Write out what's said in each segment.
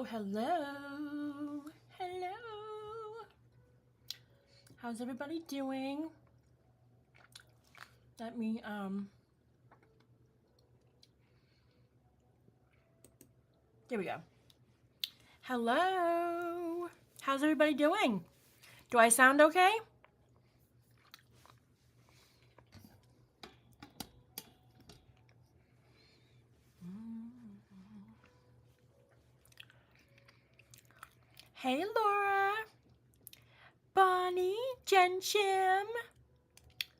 Hello, hello, hello. How's everybody doing? Let me, there we go. Hello. How's everybody doing? Do I sound okay? Hey, Laura. Bonnie, Jenshim.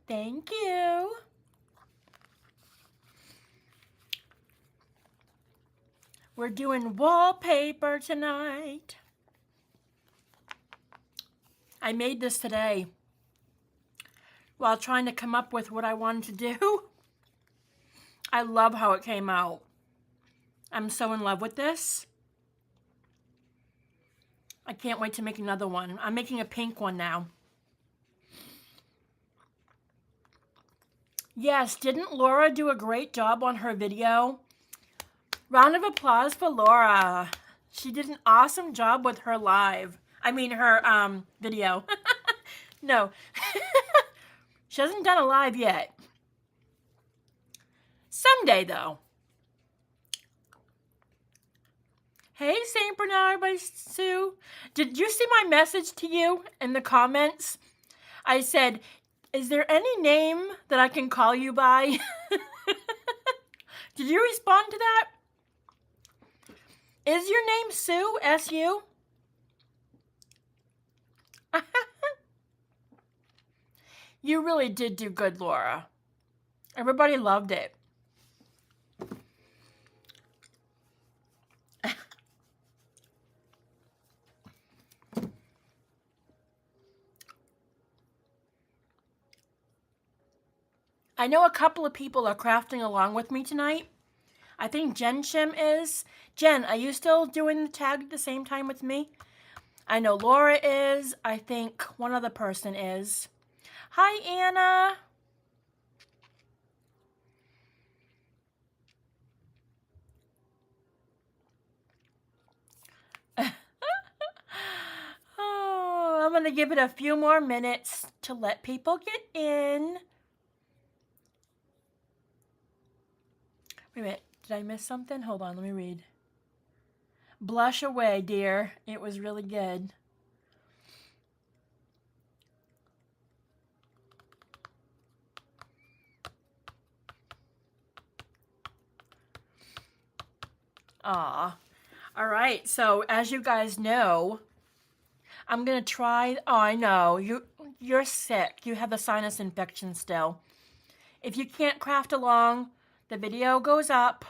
Thank you. We're doing wallpaper tonight. I made this today while trying to come up with what I wanted to do. I love how it came out. I'm so in love with this. I can't wait to make another one. I'm making a pink one now. Yes, didn't Laura do a great job on her video? Round of applause for Laura. She did an awesome job with her her video. No. She hasn't done a live yet. Someday, though. Hey, St. Bernard by Sue. Did you see my message to you in the comments? I said, is there any name that I can call you by? Did you respond to that? Is your name Sue? S-U? You really did do good, Laura. Everybody loved it. I know a couple of people are crafting along with me tonight. I think Jen Shim is. Jen, are you still doing the tag at the same time with me? I know Laura is. I think one other person is. Hi, Anna. Oh, I'm going to give it a few more minutes to let people get in. Wait a minute. Did I miss something? Hold on. Let me read. Blush away, dear. It was really good. Aw. All right. So as you guys know, I'm going to try. Oh, I know. You're sick. You have a sinus infection still. If you can't craft along, the video goes up.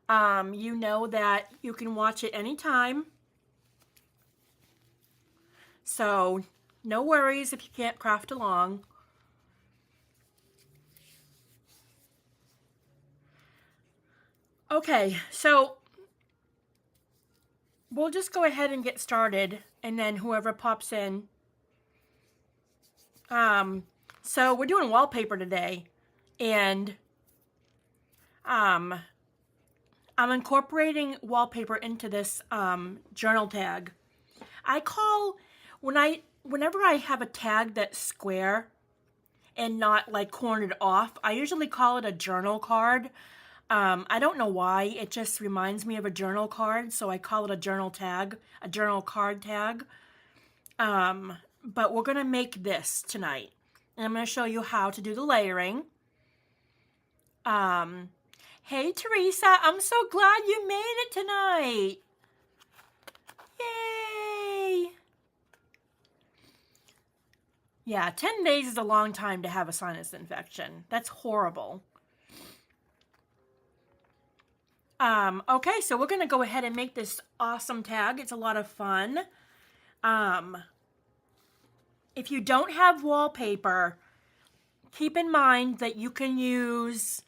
You know that you can watch it anytime. So no worries if you can't craft along. Okay, so we'll just go ahead and get started, and then whoever pops in. So we're doing wallpaper today, and I'm incorporating wallpaper into this journal tag. Whenever I have a tag that's square and not like cornered off, I usually call it a journal card. I don't know why, it just reminds me of a journal card, so I call it a journal tag, a journal card tag. But we're gonna make this tonight, and I'm gonna show you how to do the layering. Hey, Teresa, I'm so glad you made it tonight. Yay! Yeah, 10 days is a long time to have a sinus infection. That's horrible. Okay, so we're going to go ahead and make this awesome tag. It's a lot of fun. If you don't have wallpaper, keep in mind that you can use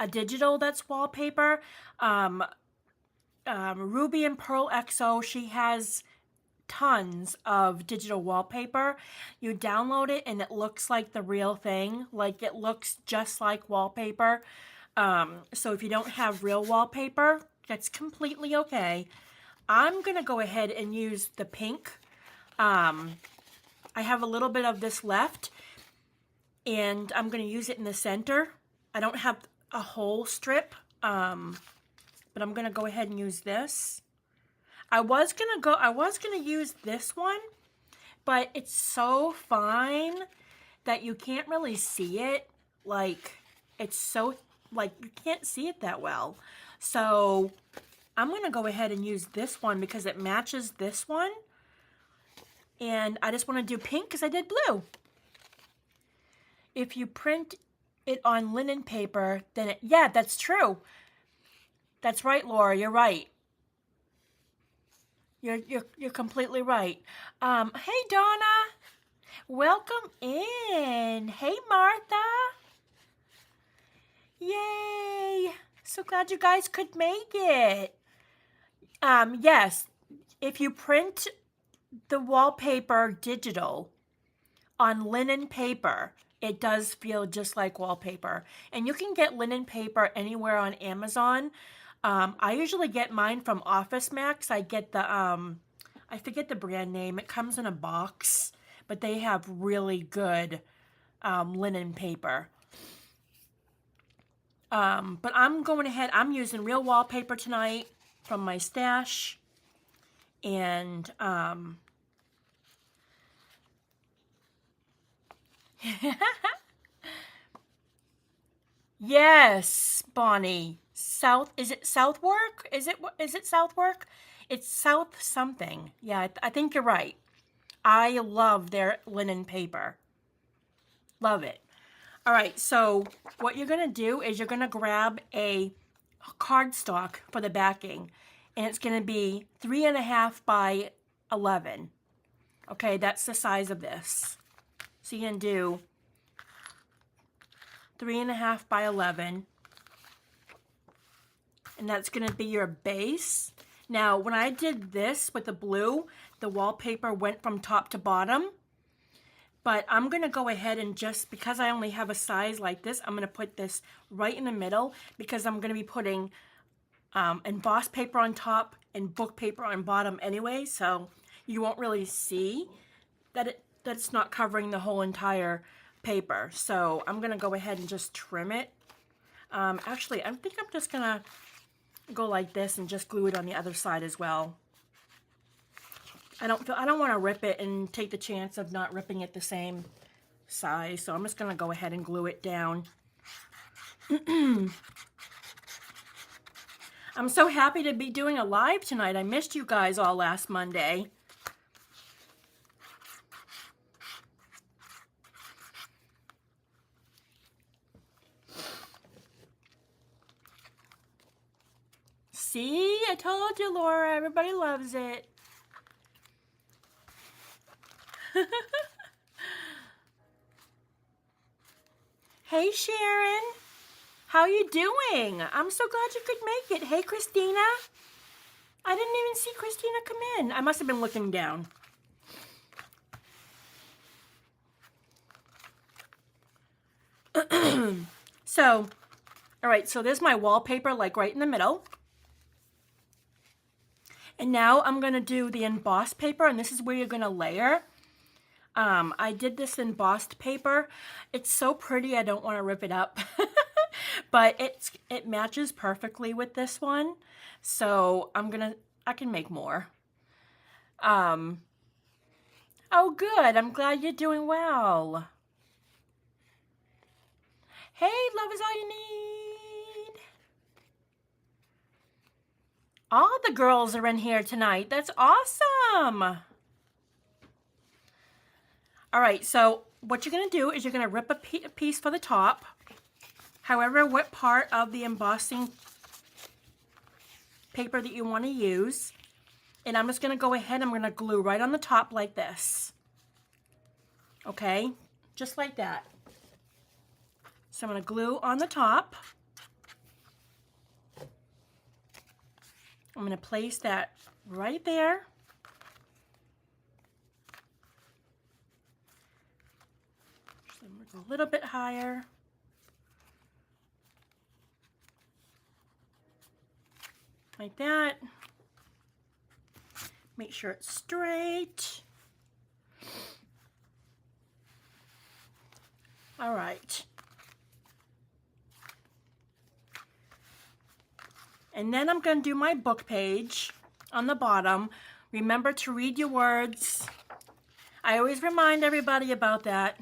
a digital that's wallpaper. Ruby and Pearl XO, she has tons of digital wallpaper. You download it and it looks like the real thing. Like it looks just like wallpaper. So if you don't have real wallpaper, that's completely okay. I'm going to go ahead and use the pink. I have a little bit of this left, and I'm going to use it in the center. I don't have a whole strip, but I'm going to go ahead and use this. I was going to use this one, but it's so fine that you can't really see it. Like, it's so, like, you can't see it that well. So I'm going to go ahead and use this one because it matches this one. And I just want to do pink because I did blue. If you print it on linen paper, then yeah, that's true. That's right, Laura, you're right. You're completely right. Hey, Donna. Welcome in. Hey, Martha. Yay. So glad you guys could make it. Yes, if you print the wallpaper digital on linen paper, it does feel just like wallpaper. And you can get linen paper anywhere on Amazon. I usually get mine from Office Max. I get the, I forget the brand name. It comes in a box, but they have really good linen paper. But I'm going ahead, I'm using real wallpaper tonight from my stash. And, yes, Bonnie. Is it Southwark? Is it Southwark? It's South something. Yeah, I think you're right. I love their linen paper. Love it. All right, so what you're going to do is you're going to grab a cardstock for the backing, and it's going to be 3.5 by 11. Okay, that's the size of this. So you're going to do 3.5 by 11, and that's going to be your base. Now, when I did this with the blue, the wallpaper went from top to bottom. But I'm going to go ahead and just, because I only have a size like this, I'm going to put this right in the middle because I'm going to be putting embossed paper on top and book paper on bottom anyway. So you won't really see that it's not covering the whole entire paper. So I'm going to go ahead and just trim it. Actually, I think I'm just going to go like this and just glue it on the other side as well. I don't want to rip it and take the chance of not ripping it the same size, so I'm just going to go ahead and glue it down. I'm so happy to be doing a live tonight. I missed you guys all last Monday. See, I told you, Laura, everybody loves it. Hey, Sharon. How you doing? I'm so glad you could make it. Hey, Christina. I didn't even see Christina come in. I must have been looking down. So, all right, so there's my wallpaper, like right in the middle. And now I'm going to do the embossed paper, and this is where you're going to layer. I did this embossed paper. It's so pretty, I don't want to rip it up. But it matches perfectly with this one. So I can make more. Oh, good. I'm glad you're doing well. Hey, love is all you need. All the girls are in here tonight. That's awesome. All right, so what you're going to do is you're going to rip a piece for the top. However, what part of the embossing paper that you want to use. And I'm just going to go ahead, I'm going to glue right on the top like this. Okay, just like that. So I'm going to glue on the top. I'm going to place that right there. A little bit higher. Like that. Make sure it's straight. All right. And then I'm going to do my book page on the bottom. Remember to read your words. I always remind everybody about that.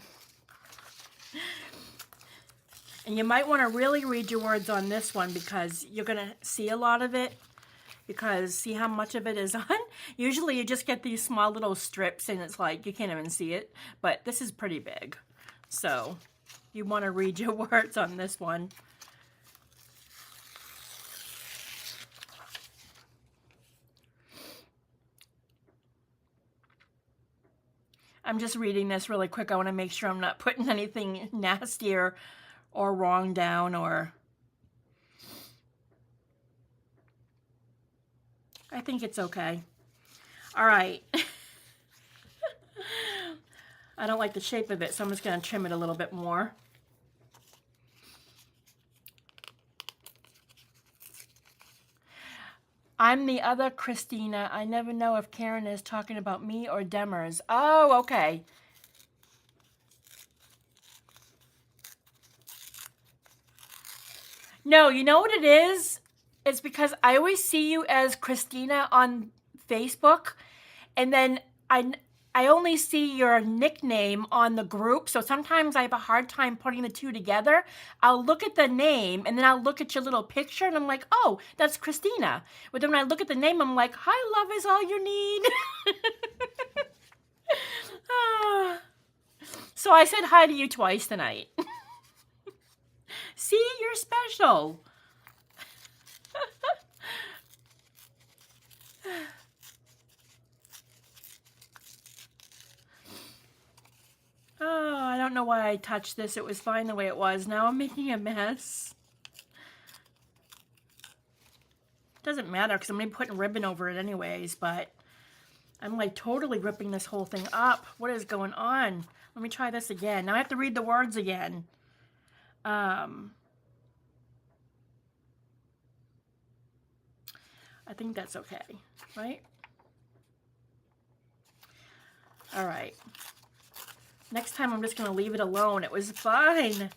And you might want to really read your words on this one because you're going to see a lot of it. Because see how much of it is on? Usually you just get these small little strips and it's like you can't even see it. But this is pretty big. So you want to read your words on this one. I'm just reading this really quick. I want to make sure I'm not putting anything nasty or wrong down or... I think it's okay. All right. I don't like the shape of it, so I'm just going to trim it a little bit more. I'm the other Christina. I never know if Karen is talking about me or Demers. Oh, okay. No, you know what it is? It's because I always see you as Christina on Facebook, and then I only see your nickname on the group, so sometimes I have a hard time putting the two together. I'll look at the name, and then I'll look at your little picture, and I'm like, oh, that's Christina. But then when I look at the name, I'm like, hi, love is all you need. So I said hi to you twice tonight. See, you're special. Oh, I don't know why I touched this. It was fine the way it was. Now I'm making a mess. Doesn't matter because I'm going to be putting ribbon over it anyways, but I'm like totally ripping this whole thing up. What is going on? Let me try this again. Now I have to read the words again. I think that's okay, right? All right. Next time I'm just going to leave it alone. It was fine.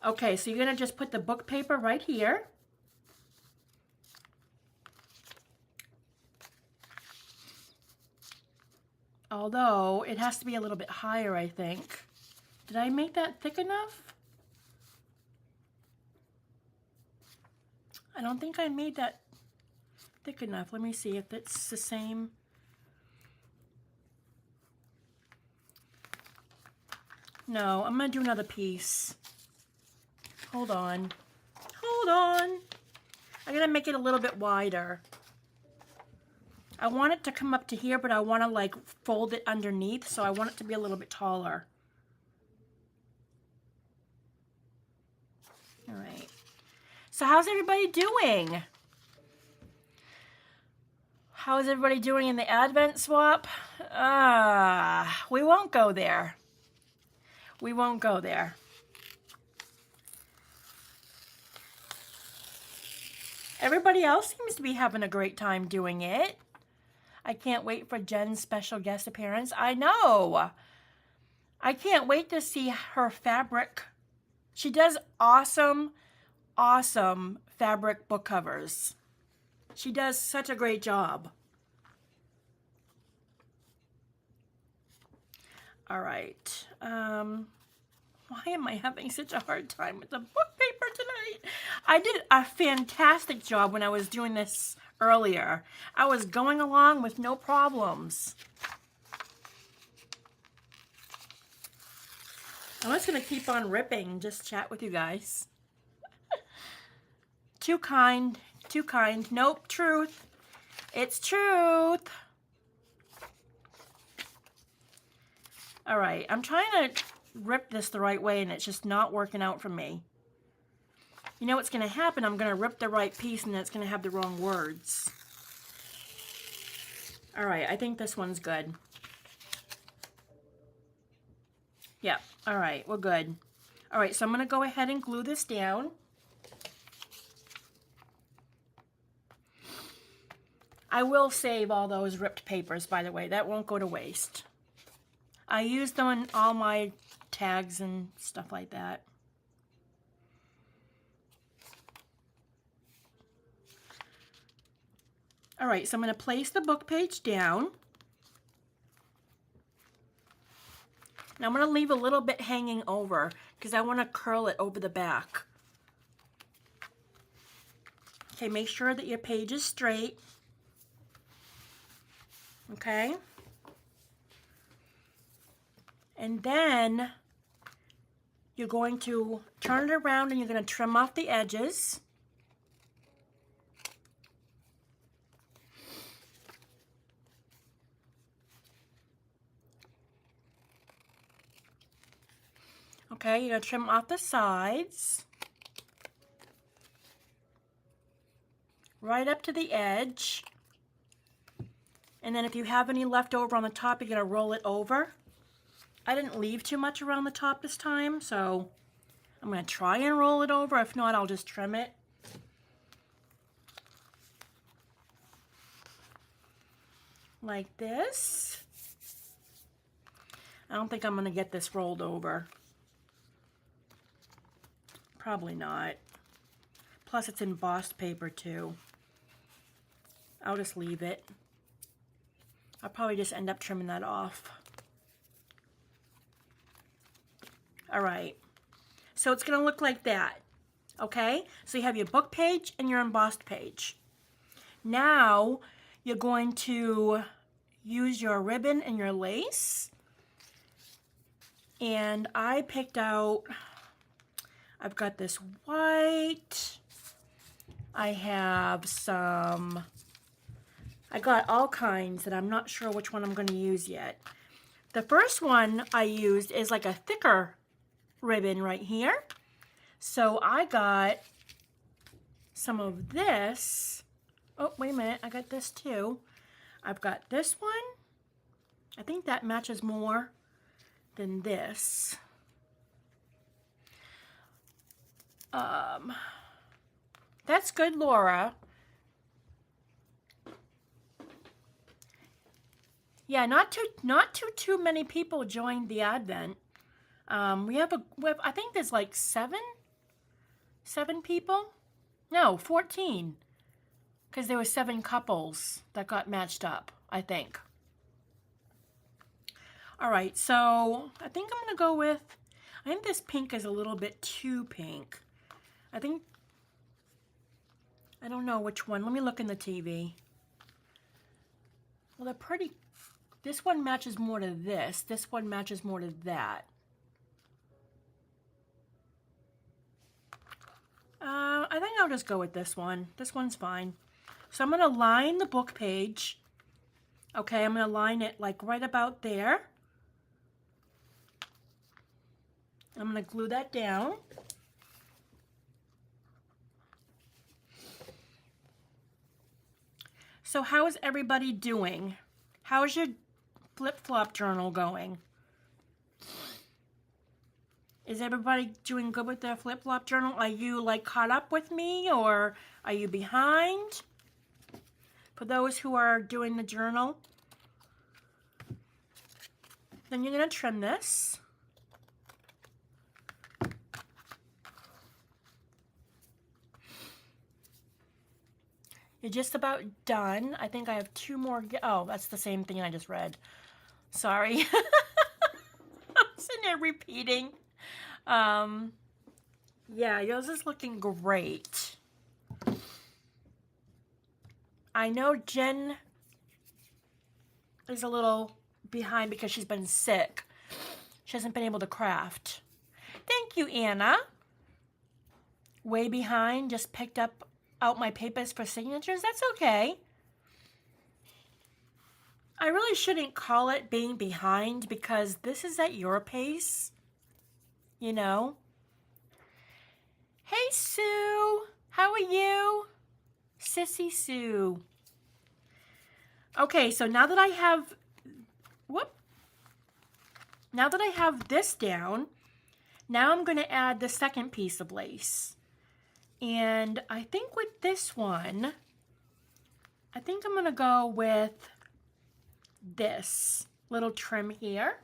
Okay, so you're going to just put the book paper right here. Although, it has to be a little bit higher, I think. Did I make that thick enough? I don't think I made that thick enough. Let me see if it's the same. No, I'm going to do another piece. Hold on. Hold on. I'm going to make it a little bit wider. I want it to come up to here, but I want to like fold it underneath, so I want it to be a little bit taller. All right. So how's everybody doing? How's everybody doing in the Advent swap? We won't go there. We won't go there. Everybody else seems to be having a great time doing it. I can't wait for Jen's special guest appearance. I know. I can't wait to see her fabric. She does awesome, awesome fabric book covers. She does such a great job. All right. Why am I having such a hard time with the book paper tonight? I did a fantastic job when I was doing this earlier. I was going along with no problems. I'm just going to keep on ripping and just chat with you guys. Too kind. Too kind. Nope, truth. It's truth. All right, I'm trying to rip this the right way and it's just not working out for me. You know what's going to happen? I'm going to rip the right piece and then it's going to have the wrong words. All right, I think this one's good. Yeah, all right, we're good. All right, so I'm going to go ahead and glue this down. I will save all those ripped papers, by the way. That won't go to waste. I use them in all my tags and stuff like that. All right, so I'm going to place the book page down. Now I'm going to leave a little bit hanging over because I want to curl it over the back. Okay, make sure that your page is straight. Okay. And then you're going to turn it around and you're going to trim off the edges. Okay, you're going to trim off the sides. Right up to the edge. And then if you have any left over on the top, you're going to roll it over. I didn't leave too much around the top this time, so I'm going to try and roll it over. If not, I'll just trim it. Like this. I don't think I'm going to get this rolled over. Probably not. Plus it's embossed paper too. I'll just leave it. I'll probably just end up trimming that off. All right. So it's going to look like that. Okay? So you have your book page and your embossed page. Now you're going to use your ribbon and your lace. And I picked out, I've got this white. I have some, I got all kinds that I'm not sure which one I'm going to use yet. The first one I used is like a thicker ribbon right here. So I got some of this. Oh, wait a minute. I got this too. I've got this one. I think that matches more than this. That's good, Laura. Yeah, not too many people joined the Advent. We have I think there's like seven people. No, 14. Because there were 7 couples that got matched up, I think. All right, so I think I'm gonna go with, I think this pink is a little bit too pink. I don't know which one. Let me look in the TV. Well, they're pretty, this one matches more to this. This one matches more to that. I think I'll just go with this one. This one's fine. So I'm going to line the book page. Okay, I'm going to line it like right about there. I'm going to glue that down. So how is everybody doing? How's your flip-flop journal going? Is everybody doing good with their flip-flop journal? Are you like caught up with me or are you behind? For those who are doing the journal, then you're going to trim this. You're just about done. I think I have 2 more. Oh, that's the same thing I just read. Sorry. I'm sitting there repeating. Yeah, yours is looking great. I know Jen is a little behind because she's been sick. She hasn't been able to craft. Thank you, Anna. Way behind, just picked up out my papers for signatures. That's okay. I really shouldn't call it being behind because this is at your pace, you know. Hey, Sue. How are you? Sissy Sue. Okay, so now that I have, now that I have this down, now I'm going to add the second piece of lace. And I think with this one, I think I'm going to go with this little trim here.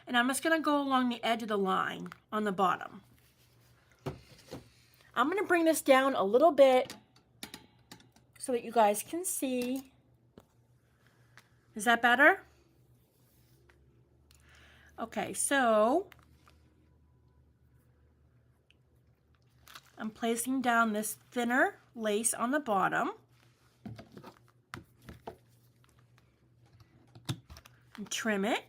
And I'm just going to go along the edge of the line on the bottom. I'm going to bring this down a little bit so that you guys can see. Is that better? Okay, so I'm placing down this thinner lace on the bottom. And trim it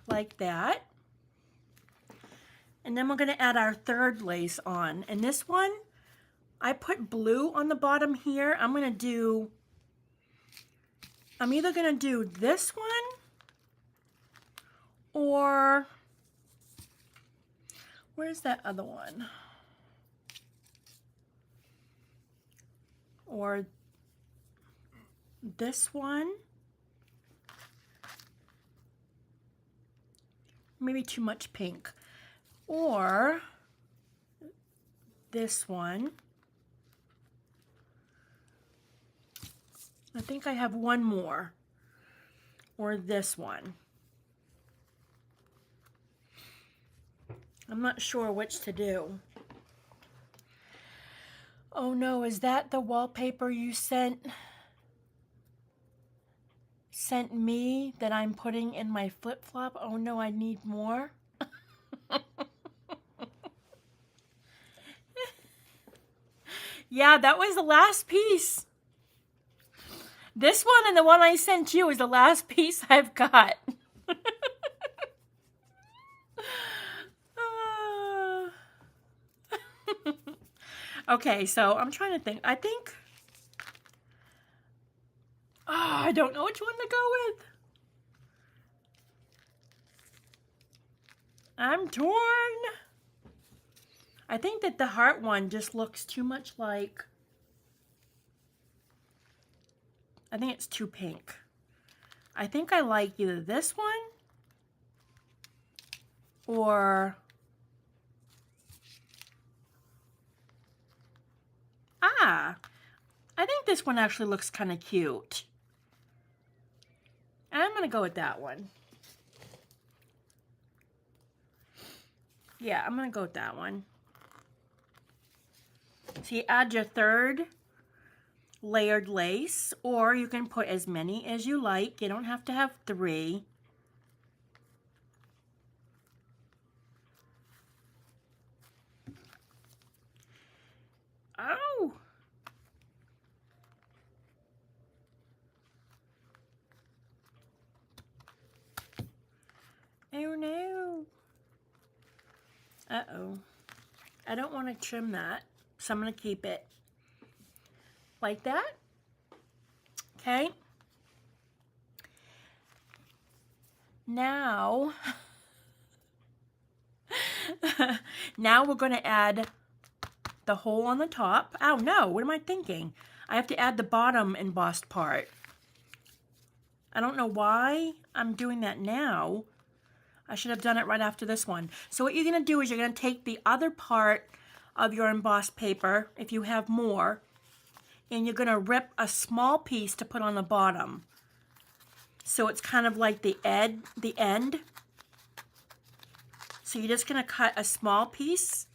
like that. And then we're going to add our third lace on. And this one, I put blue on the bottom here. I'm either going to do this one or where's that other one? Or this one. Maybe too much pink. Or this one. I think I have one more. Or this one. I'm not sure which to do. Oh no, is that the wallpaper you sent me that I'm putting in my flip-flop? Oh no, I need more. Yeah, that was the last piece. This one and the one I sent you is the last piece I've got. Okay, so I'm trying to think. I don't know which one to go with. I'm torn. I think that the heart one just looks too much like, I think it's too pink. I think I like either this one or I think this one actually looks kind of cute. And I'm going to go with that one. Yeah, I'm going to go with that one. So you add your third layered lace, or you can put as many as you like. You don't have to have 3. Oh! Oh no! Uh-oh. I don't want to trim that, so I'm going to keep it like that. Okay. Now, now we're going to add the hole on the top. Oh no, what am I thinking? I have to add the bottom embossed part. I don't know why I'm doing that now. I should have done it right after this one. So what you're going to do is you're going to take the other part of your embossed paper, if you have more, and you're going to rip a small piece to put on the bottom. So it's kind of like the end. So you're just going to cut a small piece,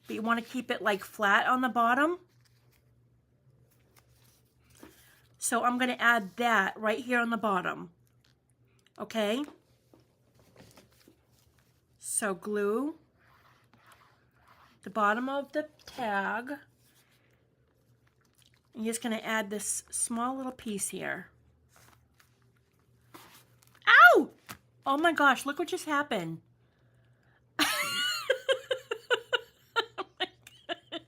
but you want to keep it like flat on the bottom. So I'm going to add that right here on the bottom. Okay? So glue the bottom of the tag. I'm just going to add this small little piece here. Ow! Oh my gosh, look what just happened. Oh my God.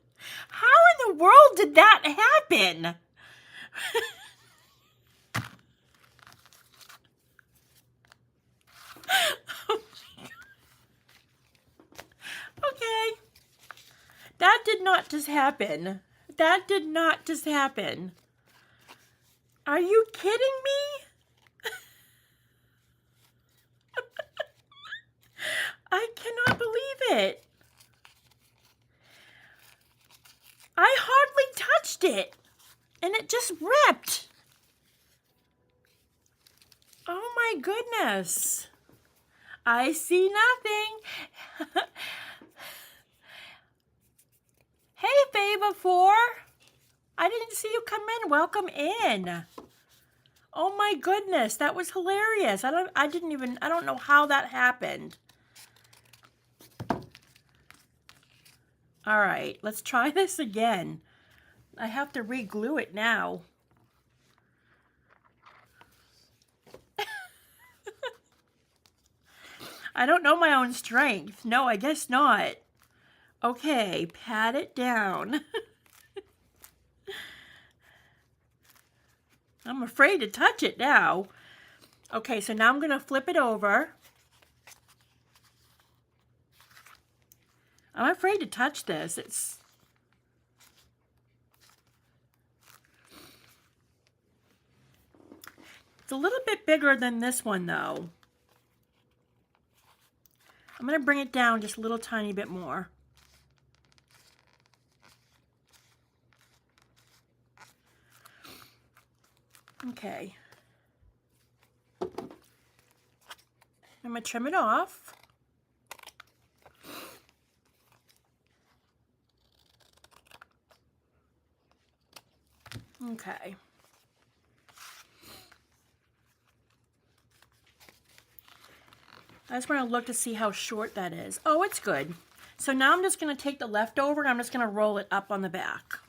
How in the world did that happen? Okay. That did not just happen. That did not just happen. Are you kidding me? I cannot believe it. my goodness. I see nothing. Hey, Fava 4. I didn't see you come in. Welcome in. Oh my goodness, that was hilarious. I don't know how that happened. All right, let's try this again. I have to re-glue it now. I don't know my own strength. No, I guess not. Okay, pat it down. I'm afraid to touch it now. Okay, so now I'm going to flip it over. I'm afraid to touch this. It's a little bit bigger than this one, though. I'm going to bring it down just a little tiny bit more. Okay. I'm going to trim it off. Okay. I just want to look to see how short that is. Oh, it's good. So now I'm just going to take the leftover and I'm just going to roll it up on the back.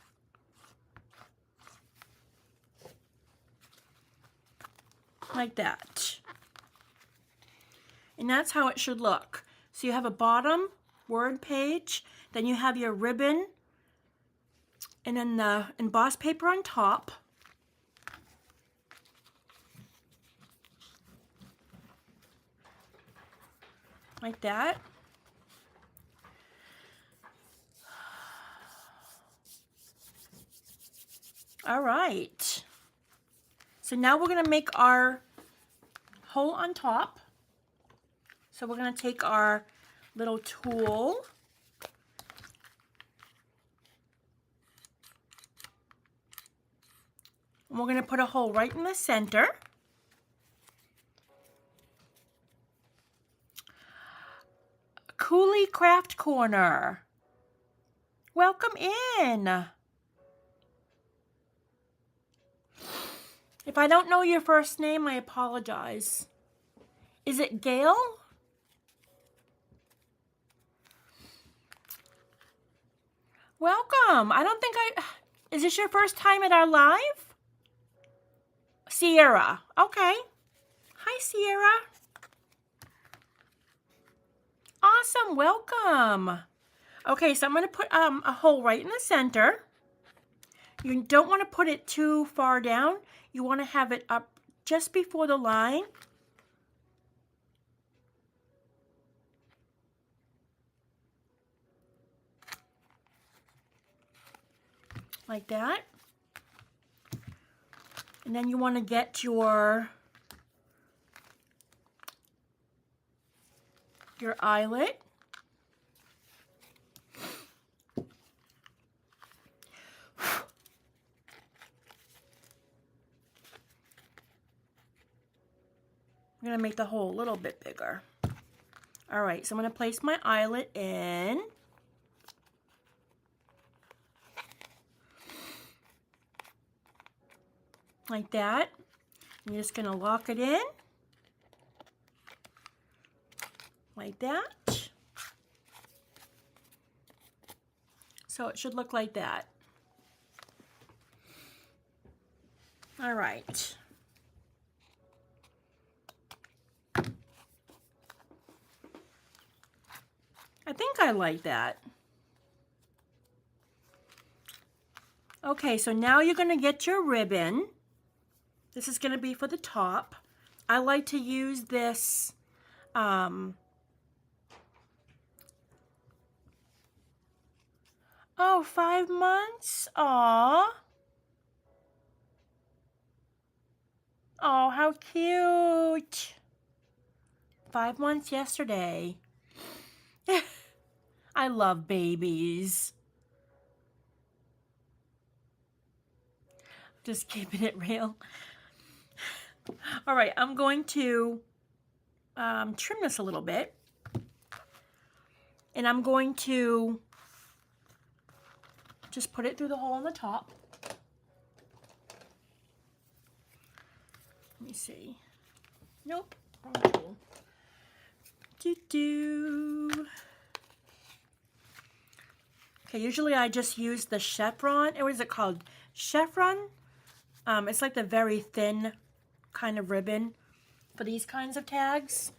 Like that. And that's how it should look. So you have a bottom word page, then you have your ribbon, and then the embossed paper on top. Like that. All right. So now we're going to make our hole on top. So we're going to take our little tool. And we're going to put a hole right in the center. Cooley Craft Corner. Welcome in. If I don't know your first name, I apologize. Is it Gail? Welcome. Is this your first time at our live? Sierra. Okay. Hi, Sierra. Awesome. Welcome. Okay, so I'm going to put a hole right in the center. You don't want to put it too far down. You want to have it up just before the line. Like that. And then you want to get your eyelet. I'm going to make the hole a little bit bigger. All right, so I'm going to place my eyelet in. Like that. I'm just going to lock it in. Like that. So it should look like that. All right. I think I like that. Okay, so now you're going to get your ribbon. This is going to be for the top. I like to use this oh, 5 months? Aw. Oh, how cute. 5 months yesterday. I love babies. Just keeping it real. All right, I'm going to trim this a little bit. And I'm going to just put it through the hole on the top. Let me see. Nope, wrong tool. Okay, usually I just use the chevron. What is it called? Chevron? It's like the very thin kind of ribbon for these kinds of tags.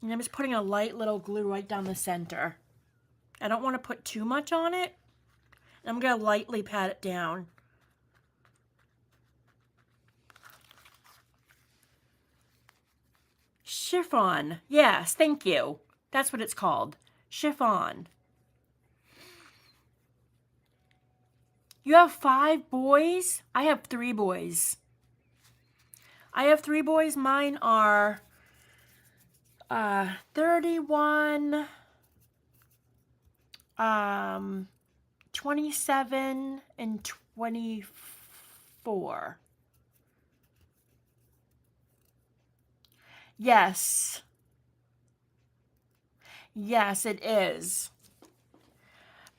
And I'm just putting a light little glue right down the center. I don't want to put too much on it. I'm going to lightly pat it down. Chiffon. Yes, thank you. That's what it's called. Chiffon. You have 5 boys? I have 3 boys. I have 3 boys. Mine are 31, 27, and 24. Yes. Yes, it is.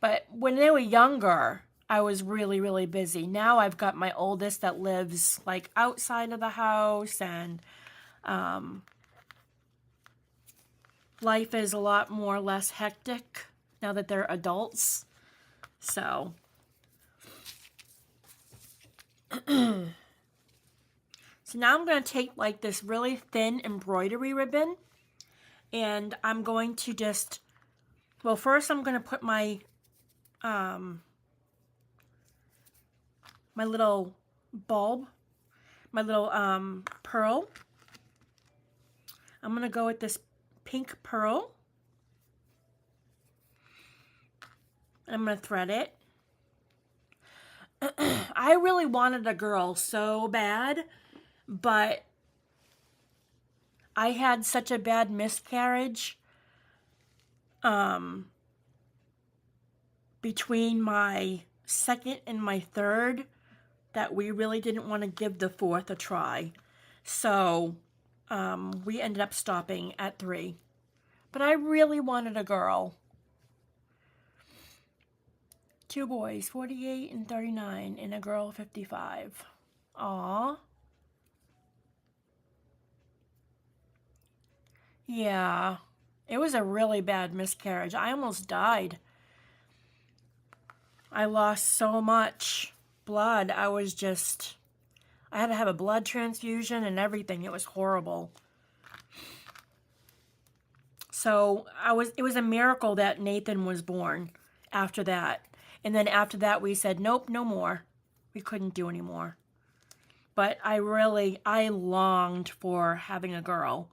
But when they were younger, I was really, really busy. Now I've got my oldest that lives like outside of the house, and life is a lot more less hectic now that they're adults. So so now I'm going to take like this really thin embroidery ribbon, and I'm going to just, well, first I'm going to put my my little bulb, my little pearl. I'm going to go with this pink pearl. And I'm going to thread it. I really wanted a girl so bad, but I had such a bad miscarriage between my second and my third that we really didn't want to give the 4th a try. So we ended up stopping at 3. But I really wanted a girl. 2 boys, 48 and 39, and a girl, 55. Aw. Yeah, it was a really bad miscarriage. I almost died. I lost so much blood. I had to have a blood transfusion and everything. It was horrible. So it was a miracle that Nathan was born after that. And then after that, we said, nope, no more. We couldn't do any more. But I longed for having a girl.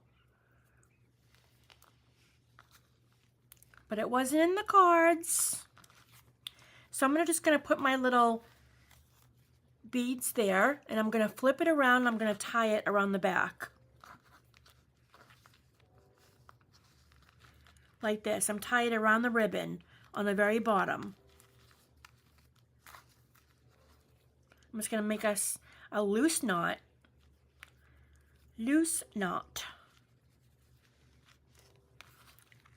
But it wasn't in the cards. So I'm just going to put my little beads there, and I'm going to flip it around, and I'm going to tie it around the back. Like this. I'm tying it around the ribbon on the very bottom. I'm just going to make us a loose knot. Loose knot.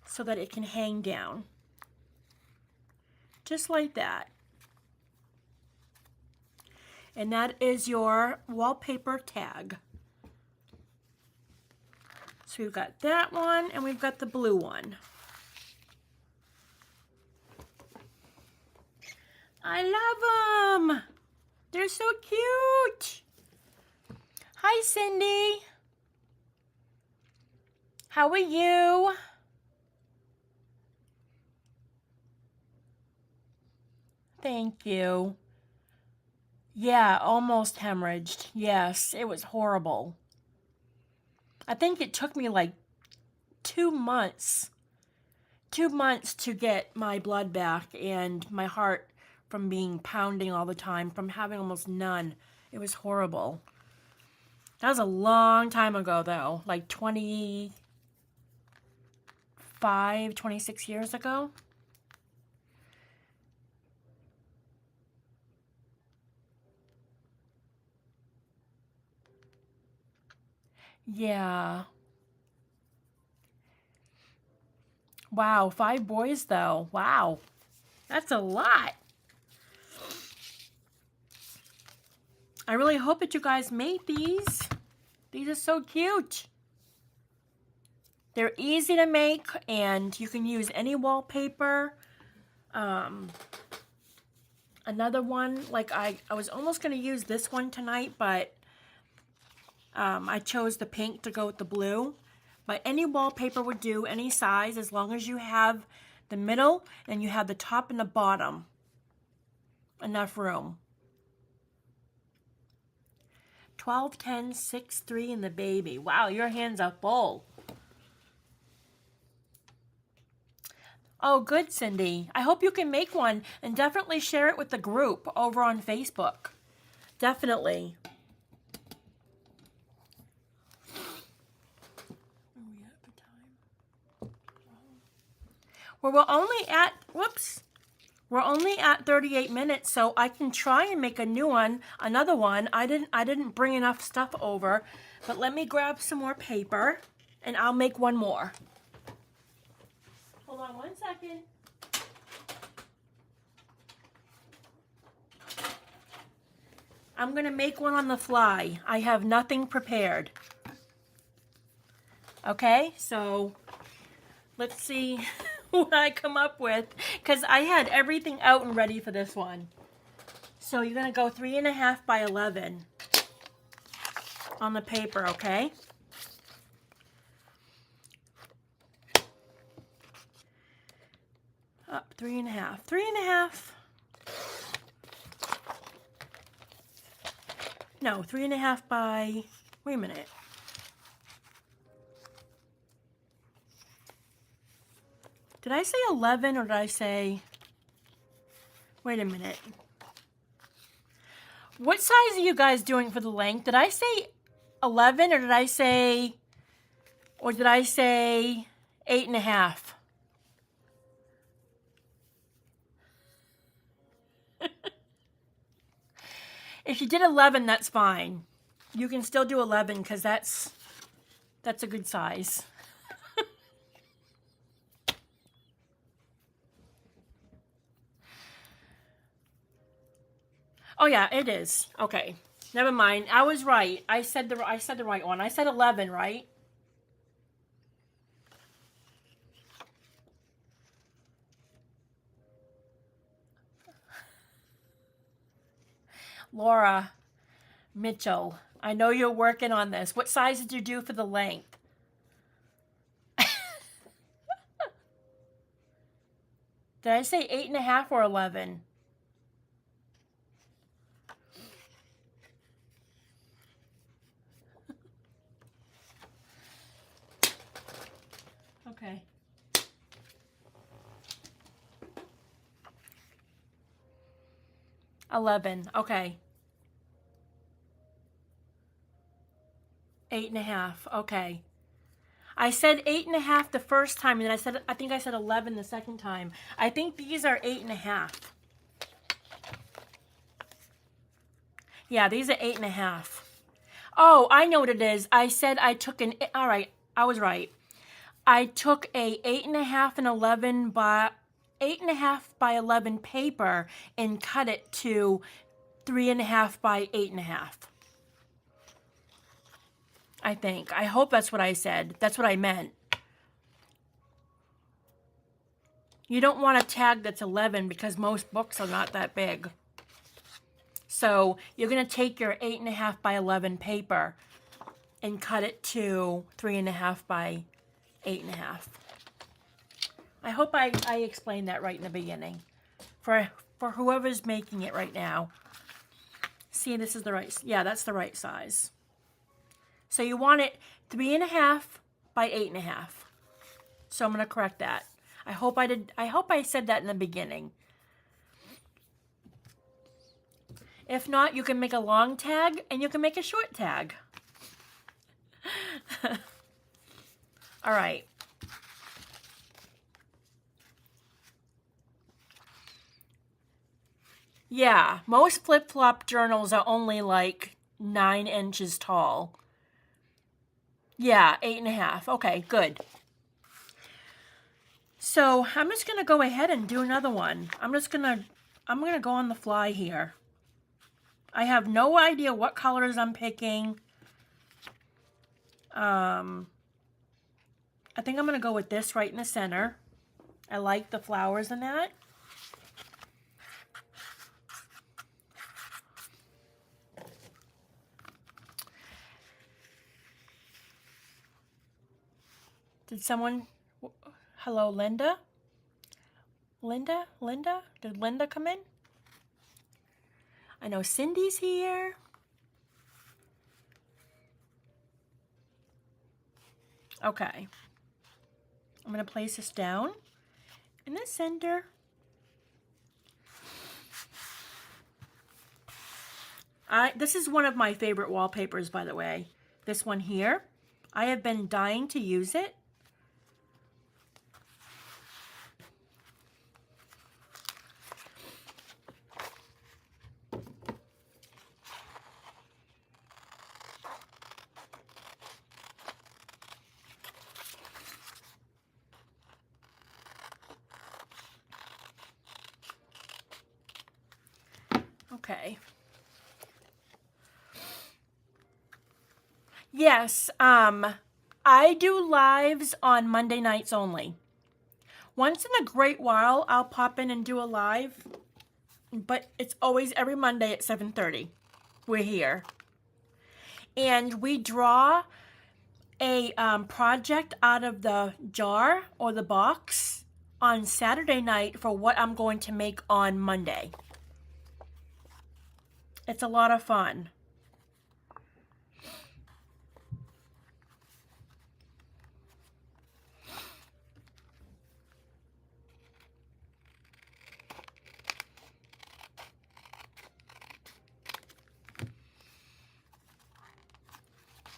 So that it can hang down. Just like that. And that is your wallpaper tag. So we've got that one, and we've got the blue one. I love them. They're so cute. Hi, Cindy. How are you? Thank you. Yeah, almost hemorrhaged. Yes, it was horrible. I think it took me like 2 months. 2 months to get my blood back and my heart from being pounding all the time, from having almost none. It was horrible. That was a long time ago, though. Like 25, 26 years ago. Yeah. Wow, 5 boys though. Wow. That's a lot. I really hope that you guys made these. These are so cute. They're easy to make, and you can use any wallpaper. Another one, like I was almost going to use this one tonight, but I chose the pink to go with the blue. But any wallpaper would do, any size, as long as you have the middle and you have the top and the bottom. Enough room. 12, 10, 6, 3, and the baby. Wow, your hands are full. Oh, good, Cindy. I hope you can make one, and definitely share it with the group over on Facebook. Definitely. Well, we're only at, we're only at 38 minutes, so I can try and make a new one, another one. I didn't bring enough stuff over, but let me grab some more paper, and I'll make one more. Hold on 1 second. I'm going to make one on the fly. I have nothing prepared. Okay, so let's see what I come up with, because I had everything out and ready for this one. So you're going to go 3.5 by 11 on the paper, okay? Up 3.5. 3.5. No, 3.5 by, wait a minute. Did I say 11 or did I say, wait a minute. What size are you guys doing for the length? Did I say 11 or did I say 8.5? If you did 11, that's fine. You can still do 11 because that's a good size. Oh yeah, it is. Okay. Never mind. I was right. I said the right one. I said 11, right? Laura Mitchell, I know you're working on this. What size did you do for the length? Did I say 8.5 or 11? Okay. $11. Okay. 8.5. Okay. I said 8.5 the first time, and then I think I said 11 the second time. I think these are 8.5. Yeah, these are 8.5. Oh, I know what it is. I said I took all right, I was right. I took a 8.5 and 11 by 8.5 by 11 paper and cut it to 3.5 by 8.5. I think. I hope that's what I said. That's what I meant. You don't want a tag that's 11 because most books are not that big. So you're going to take your 8.5 by 11 paper and cut it to 3.5 by 8.5. I hope I explained that right in the beginning. For whoever's making it right now. See, this is the right, yeah, that's the right size. So you want it 3.5 by 8.5. So I'm going to correct that. I hope I said that in the beginning. If not, you can make a long tag and you can make a short tag. All right. Yeah, most flip-flop journals are only like 9 inches tall. Yeah, 8.5. Okay, good. So I'm just gonna go ahead and do another one. I'm gonna go on the fly here. I have no idea what colors I'm picking. I think I'm gonna go with this right in the center. I like the flowers in that. Did someone, hello, Linda? Linda? Did Linda come in? I know Cindy's here. Okay. I'm gonna place this down in the center. This is one of my favorite wallpapers, by the way. This one here. I have been dying to use it. Okay. Yes, I do lives on Monday nights only. Once in a great while, I'll pop in and do a live, but it's always every Monday at 7:30. We're here. And we draw a project out of the jar or the box on Saturday night for what I'm going to make on Monday. It's a lot of fun.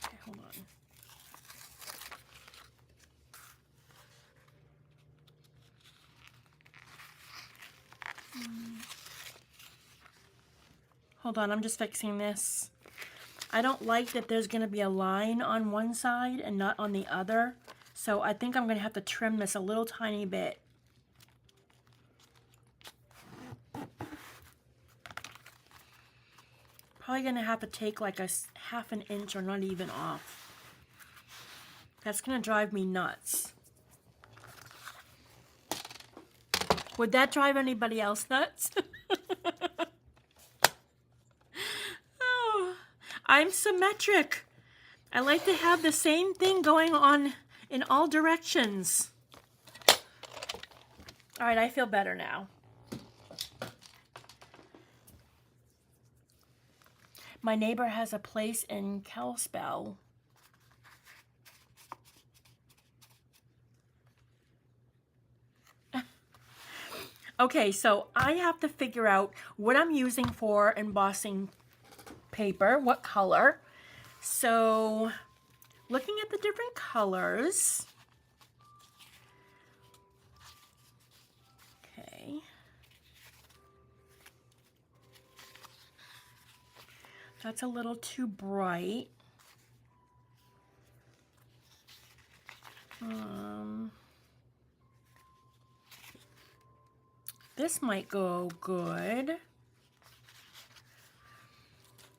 Okay, hold on. Hold on, I'm just fixing this. I don't like that there's going to be a line on one side and not on the other. So I think I'm going to have to trim this a little tiny bit. Probably going to have to take like a half an inch or not even off. That's going to drive me nuts. Would that drive anybody else nuts? Oh, I'm symmetric. I like to have the same thing going on in all directions. All right, I feel better now. My neighbor has a place in Kalispell. Okay, so I have to figure out what I'm using for embossing paper, what color. So, looking at the different colors. Okay. That's a little too bright. This might go good.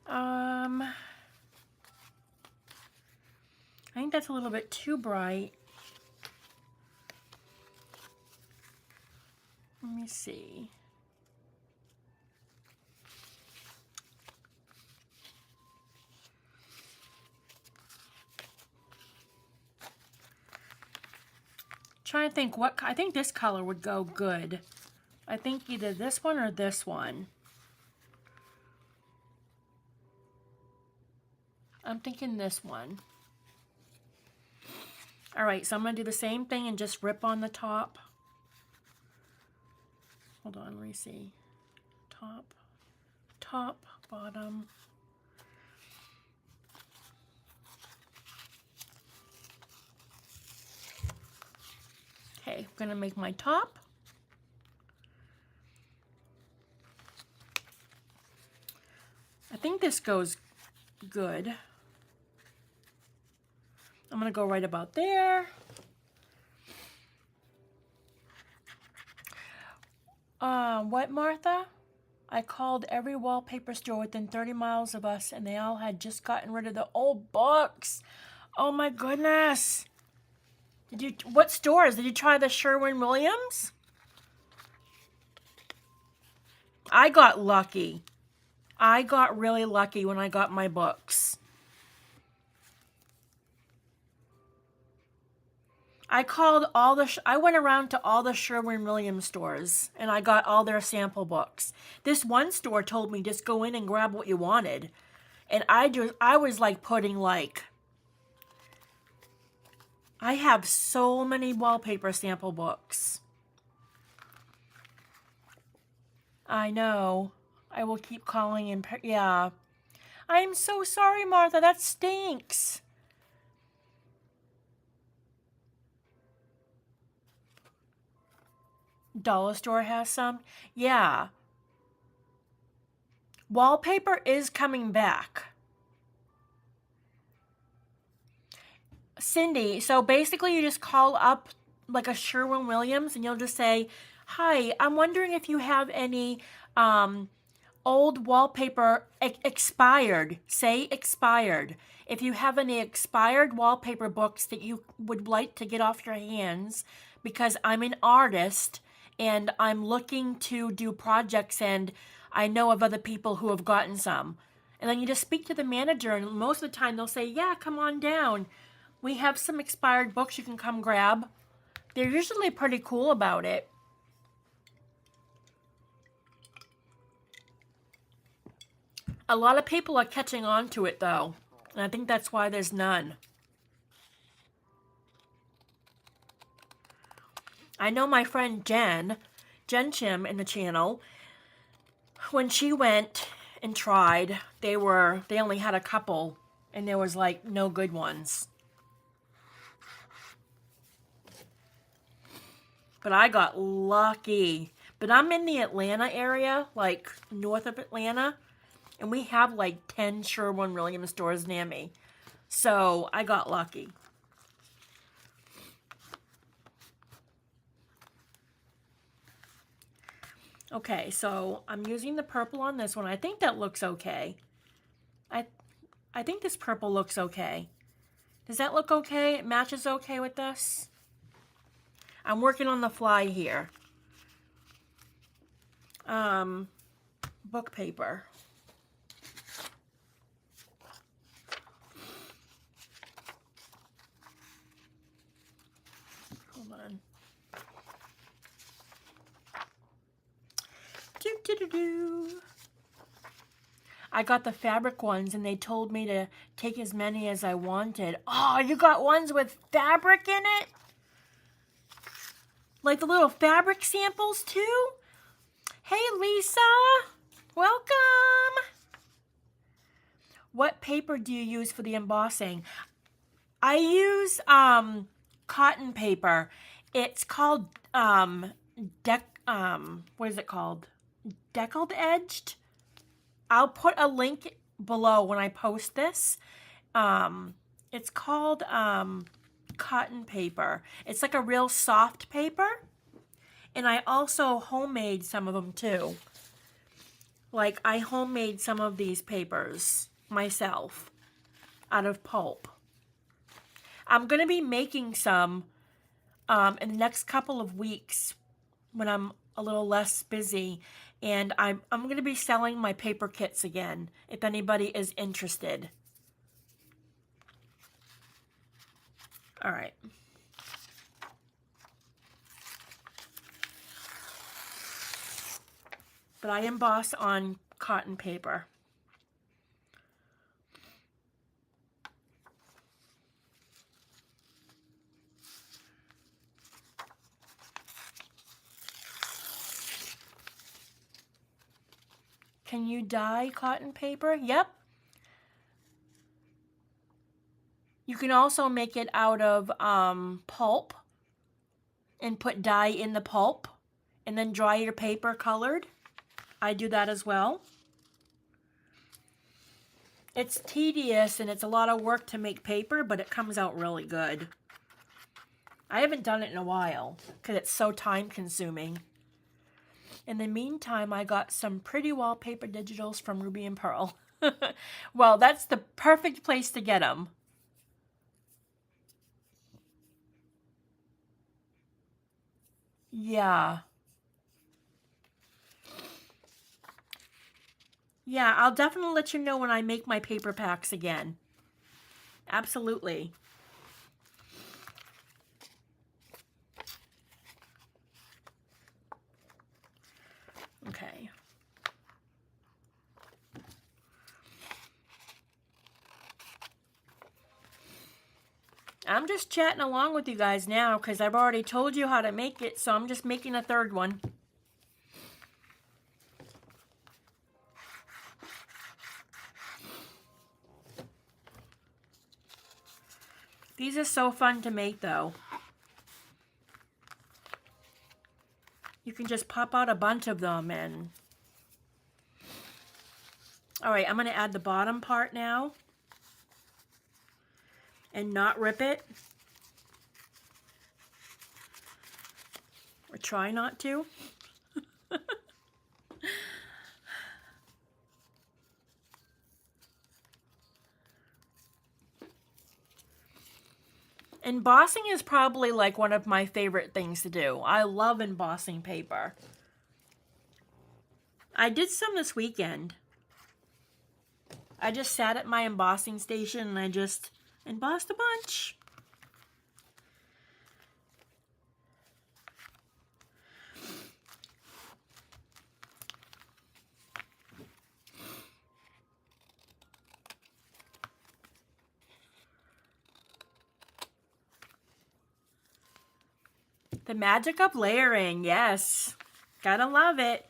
I think that's a little bit too bright. Let me see. Trying to think what, I think this color would go good. I think either this one or this one. I'm thinking this one. All right, so I'm gonna do the same thing and just rip on the top. Hold on, let me see. Top, bottom. Okay, I'm gonna make my top. I think this goes good. I'm I'm going to go right about there. What, Martha? I called every wallpaper store within 30 miles of us, and they all had just gotten rid of the old books. Oh my goodness. What stores? Did you try the Sherwin-Williams? I got lucky. I got really lucky when I got my books. I went around to all the Sherwin-Williams stores and I got all their sample books. This one store told me just go in and grab what you wanted. And I was like putting like, I have so many wallpaper sample books. I know. I will keep calling and, yeah. I'm so sorry, Martha. That stinks. Dollar store has some? Yeah. Wallpaper is coming back. Cindy, so basically you just call up like a Sherwin-Williams and you'll just say, hi, I'm wondering if you have any old wallpaper expired. Say expired. If you have any expired wallpaper books that you would like to get off your hands, because I'm an artist and I'm looking to do projects and I know of other people who have gotten some. And then you just speak to the manager and most of the time they'll say, yeah, come on down. We have some expired books you can come grab. They're usually pretty cool about it. A lot of people are catching on to it though. And I think that's why there's none. I know my friend Jen Chim in the channel, when she went and tried, they only had a couple and there was like no good ones. But I got lucky. But I'm in the Atlanta area, like north of Atlanta, and we have like 10 Sherwin-Williams stores near me. So I got lucky. Okay, so I'm using the purple on this one. I think that looks okay. I think this purple looks okay. Does that look okay? It matches okay with this? I'm working on the fly here. Book paper. Hold on. I got the fabric ones and they told me to take as many as I wanted. Oh, you got ones with fabric in it? Like the little fabric samples too? Hey Lisa, welcome. What paper do you use for the embossing? I use cotton paper. It's called what is it called? Deckled edged. I'll put a link below when I post this. It's called cotton paper. It's like a real soft paper. And I also homemade some of them too. Like I homemade some of these papers myself out of pulp. I'm going to be making some in the next couple of weeks when I'm a little less busy. And I'm going to be selling my paper kits again if anybody is interested. All right. But I emboss on cotton paper. Can you dye cotton paper? Yep. You can also make it out of pulp and put dye in the pulp and then dry your paper colored. I do that as well. It's tedious and it's a lot of work to make paper, but it comes out really good. I haven't done it in a while because it's so time consuming. In the meantime, I got some pretty wallpaper digitals from Ruby and Pearl. Well, that's the perfect place to get them. Yeah. Yeah, I'll definitely let you know when I make my paper packs again. Absolutely. Okay. I'm just chatting along with you guys now because I've already told you how to make it, so I'm just making a third one. These are so fun to make though. You can just pop out a bunch of them and... Alright, I'm going to add the bottom part now. And not rip it. Or try not to. Embossing is probably like one of my favorite things to do. I love embossing paper. I did some this weekend. I just sat at my embossing station and I just embossed a bunch. The magic of layering, yes. Gotta love it.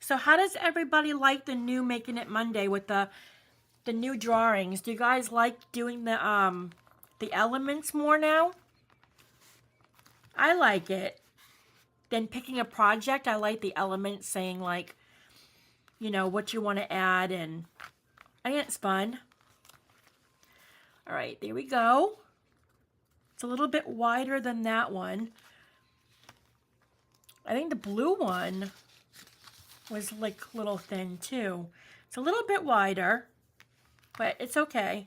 So how does everybody like the new Making It Monday with the new drawings? Do you guys like doing the elements more now? I like it. Then picking a project, I like the elements saying like, you know, what you want to add, and I think it's fun. All right, there we go. It's a little bit wider than that one. I think the blue one was like a little thin too. It's a little bit wider, but it's okay.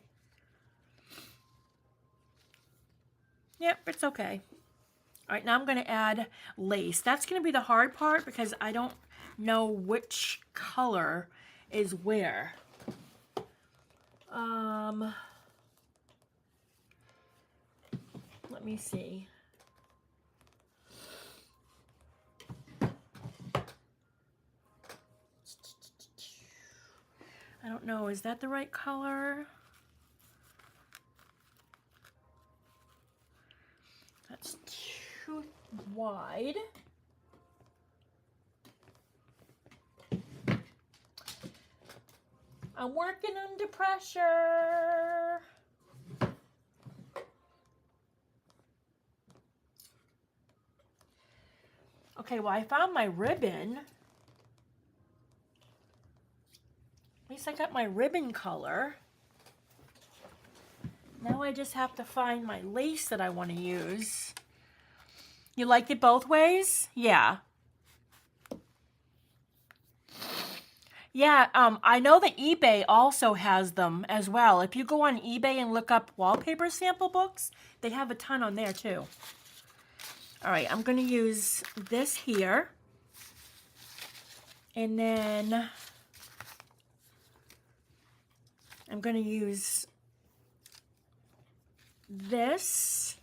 Yep, it's okay. All right, now I'm going to add lace. That's going to be the hard part because I don't know which color is where. Let me see. I don't know, is that the right color? That's too wide. I'm working under pressure. Okay, well, I found my ribbon. At least I got my ribbon color. Now I just have to find my lace that I want to use. You like it both ways? Yeah. Yeah, I know that eBay also has them as well. If you go on eBay and look up wallpaper sample books, they have a ton on there too. All right, I'm going to use this here. And then I'm going to use this.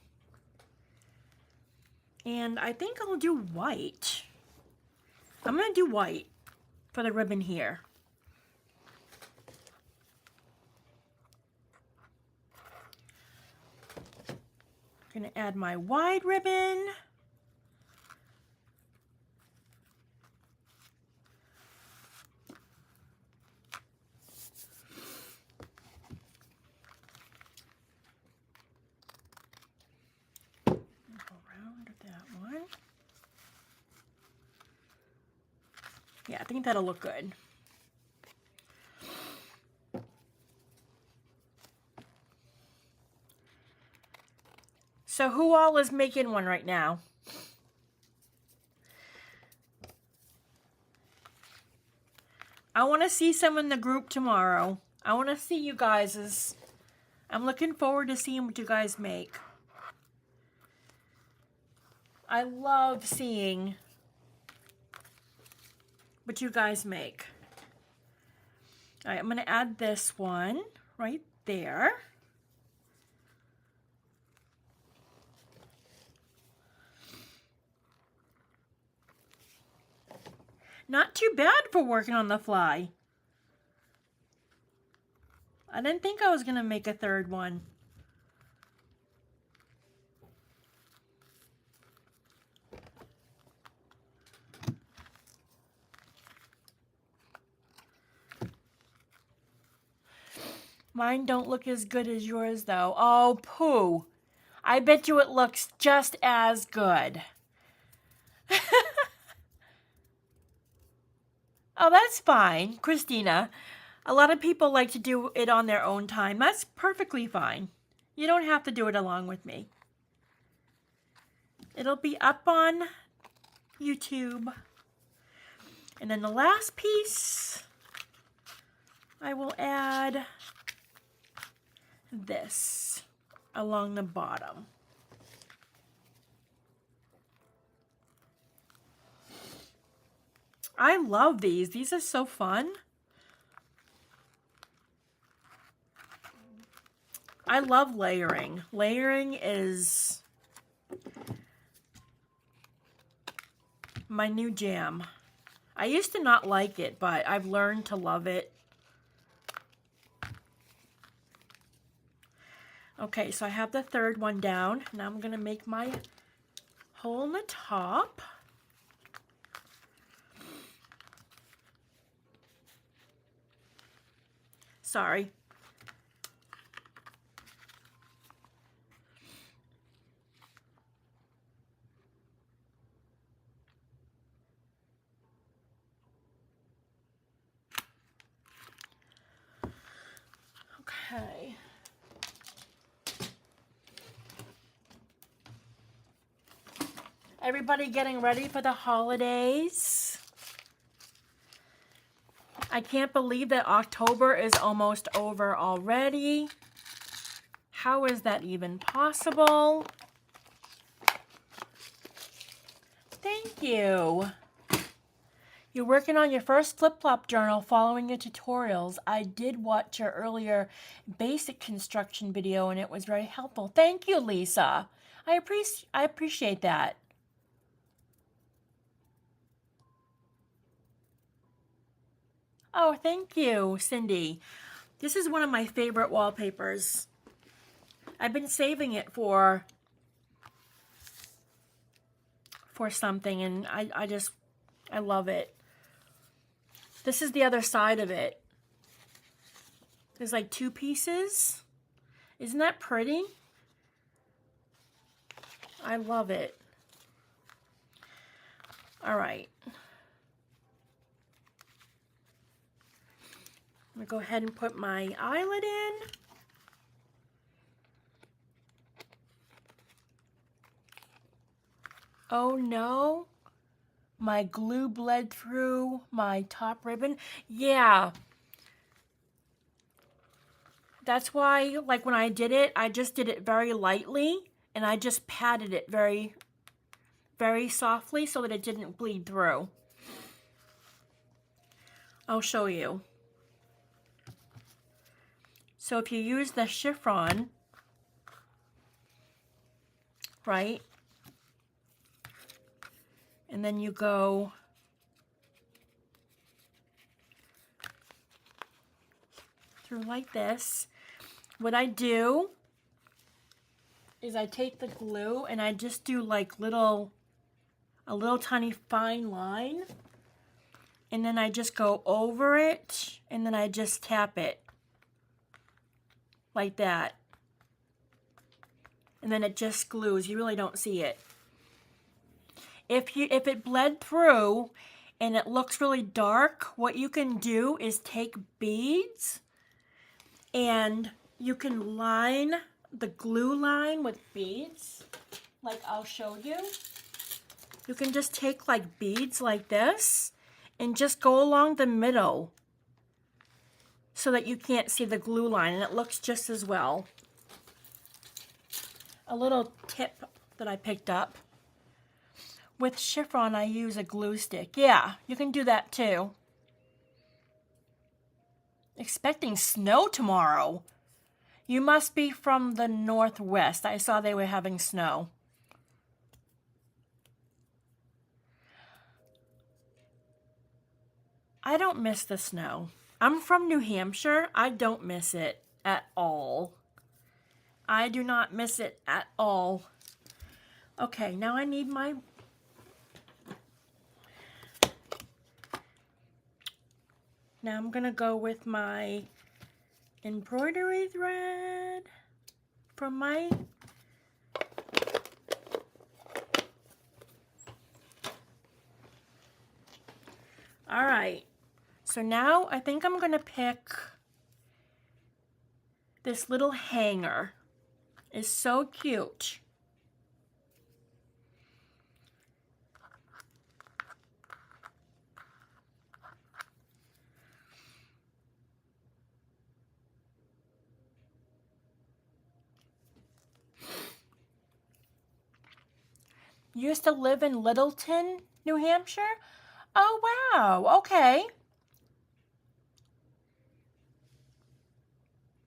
And I think I'll do white. I'm going to do white for the ribbon here. I'm going to add my wide ribbon. Yeah, I think that'll look good. So who all is making one right now? I want to see some in the group tomorrow. I want to see you guys. I'm looking forward to seeing what you guys make. I love seeing what you guys make. All right, I'm going to add this one right there. Not too bad for working on the fly. I didn't think I was going to make a third one. Mine don't look as good as yours, though. Oh, poo. I bet you it looks just as good. Oh, that's fine, Christina. A lot of people like to do it on their own time. That's perfectly fine. You don't have to do it along with me. It'll be up on YouTube. And then the last piece, I will add this along the bottom. I love these. These are so fun. I love layering. Layering is my new jam. I used to not like it, but I've learned to love it. Okay, so I have the third one down. Now I'm going to make my hole in the top. Sorry. Okay. Everybody getting ready for the holidays? I can't believe that October is almost over already. How is that even possible? Thank you. You're working on your first flip-flop journal following your tutorials. I did watch your earlier basic construction video and it was very helpful. Thank you, Lisa. I appreciate that. Oh, thank you, Cindy. This is one of my favorite wallpapers. I've been saving it for something, and I love it. This is the other side of it. There's like two pieces. Isn't that pretty? I love it. All right. I'm going to go ahead and put my eyelet in. Oh no, my glue bled through my top ribbon. Yeah. That's why, like when I did it, I just did it very lightly and I just patted it very, very softly so that it didn't bleed through. I'll show you. So if you use the chiffon, right, and then you go through like this, what I do is I take the glue and I just do like a little tiny fine line, and then I just go over it and then I just tap it. Like that. And then it just glues. You really don't see it. If it bled through and it looks really dark, what you can do is take beads and you can line the glue line with beads, like I'll show you. You can just take like beads like this and just go along the middle so that you can't see the glue line, and it looks just as well. A little tip that I picked up. With chiffon, I use a glue stick. Yeah, you can do that too. Expecting snow tomorrow. You must be from the northwest. I saw they were having snow. I don't miss the snow. I'm from New Hampshire. I don't miss it at all. I do not miss it at all. Okay, now I need my... Now I'm going to go with my embroidery thread from my... All right. So now I think I'm going to pick this little hanger. It's so cute. Used to live in Littleton, New Hampshire? Oh, wow. Okay.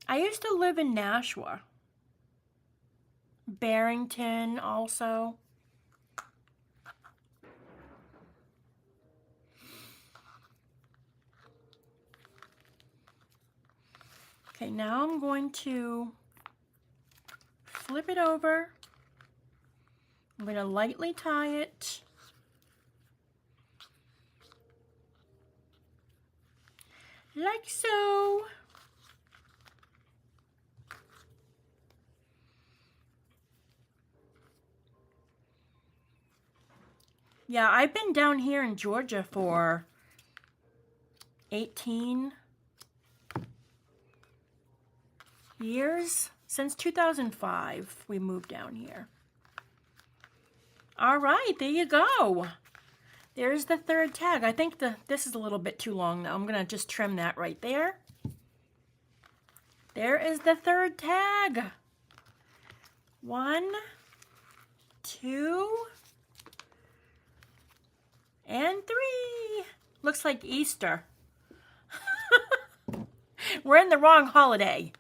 I used to live in Nashua. Barrington also. Okay, now I'm going to flip it over. I'm going to lightly tie it. Like so. Yeah, I've been down here in Georgia for 18 years. Since 2005, we moved down here. All right, there you go. There's the third tag. I think this is a little bit too long though. I'm going to just trim that right there. There is the third tag. 1, 2, and 3. Looks like Easter. We're in the wrong holiday.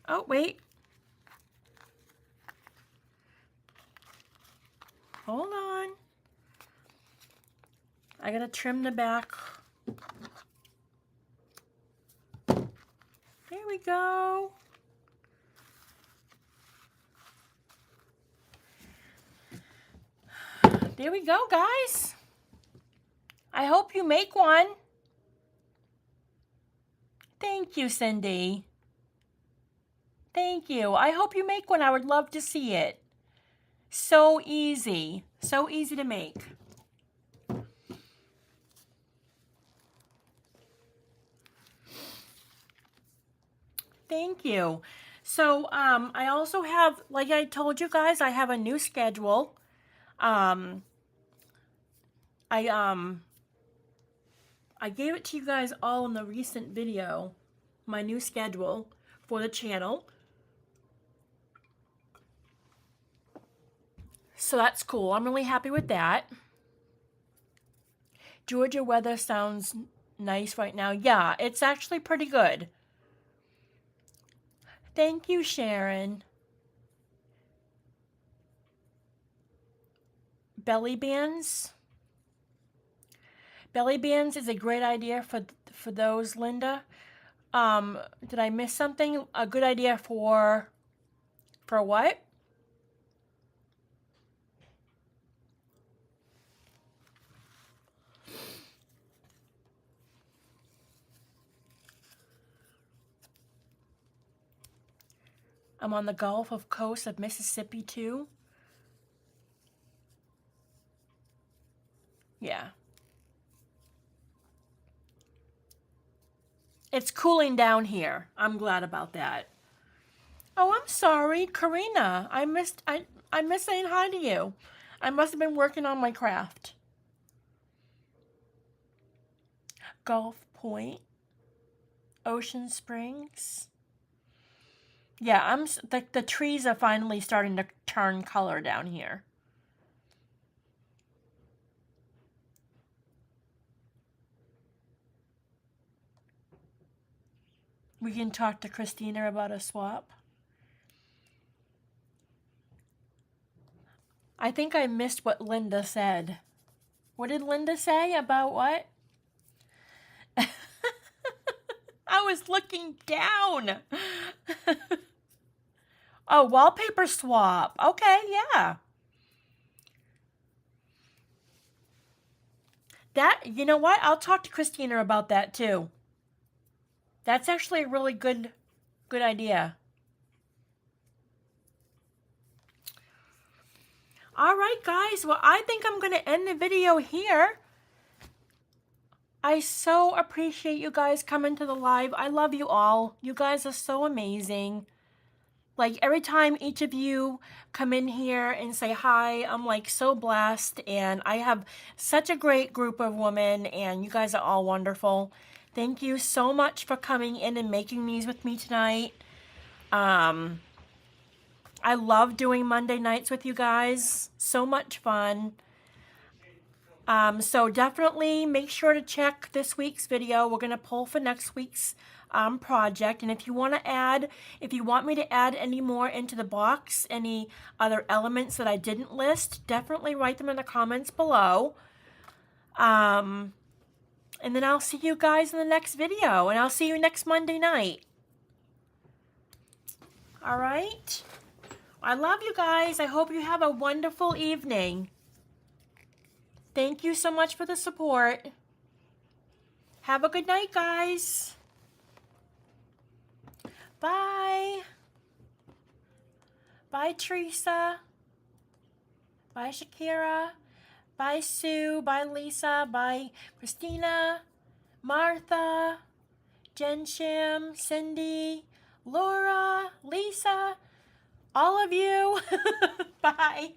Oh, wait. Hold on. I gotta trim the back. There we go. There we go, guys. I hope you make one. Thank you, Cindy. Thank you. I hope you make one. I would love to see it. So easy. So easy to make. Thank you. So I also have, like I told you guys, I have a new schedule. I gave it to you guys all in the recent video, my new schedule for the channel. So that's cool. I'm really happy with that. Georgia weather sounds nice right now. Yeah, it's actually pretty good. Thank you, Sharon. Belly bands. Belly bands is a great idea for those, Linda. Did I miss something? A good idea for what? I'm on the Gulf Coast of Mississippi too. Yeah. It's cooling down here. I'm glad about that. Oh, I'm sorry, Karina. I missed saying hi to you. I must have been working on my craft. Gulf Point, Ocean Springs. Yeah, the trees are finally starting to turn color down here. We can talk to Christina about a swap. I think I missed what Linda said. What did Linda say about what? I was looking down. Oh, wallpaper swap. Okay, yeah. You know what? I'll talk to Christina about that too. That's actually a really good idea. All right, guys. Well, I think I'm going to end the video here. I so appreciate you guys coming to the live. I love you all. You guys are so amazing. Like, every time each of you come in here and say hi, I'm like so blessed. And I have such a great group of women, and you guys are all wonderful. Thank you so much for coming in and making these with me tonight. I love doing Monday nights with you guys. So much fun. So definitely make sure to check this week's video. We're going to pull for next week's project. And if you want me to add any more into the box, any other elements that I didn't list, definitely write them in the comments below. And then I'll see you guys in the next video, and I'll see you next Monday night. All right? I love you guys. I hope you have a wonderful evening. Thank you so much for the support. Have a good night, guys. Bye. Bye, Teresa. Bye, Shakira. Bye, Sue. Bye, Lisa. Bye, Christina. Martha. Jen Shim. Cindy. Laura. Lisa. All of you. Bye.